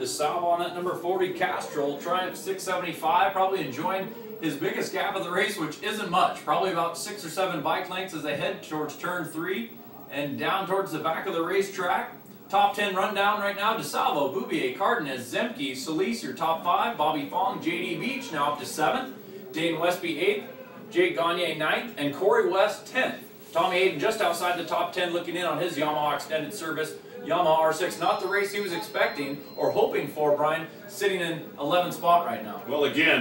DeSalvo on that number 40 Castrol, Triumph 675, probably enjoying his biggest gap of the race, which isn't much, probably about 6 or 7 bike lengths as they head towards turn 3 and down towards the back of the racetrack. Top 10 rundown right now: DeSalvo, Bouvier, Cardenas, Zemke, Solis, your top 5, Bobby Fong, J.D. Beach now up to 7th, Dane Westby 8th, Jake Gagne 9th, and Corey West 10th. Tommy Hayden just outside the top 10 looking in on his Yamaha extended service. Yamaha R6, not the race he was expecting or hoping for, Brian, sitting in 11th spot right now. Well, again,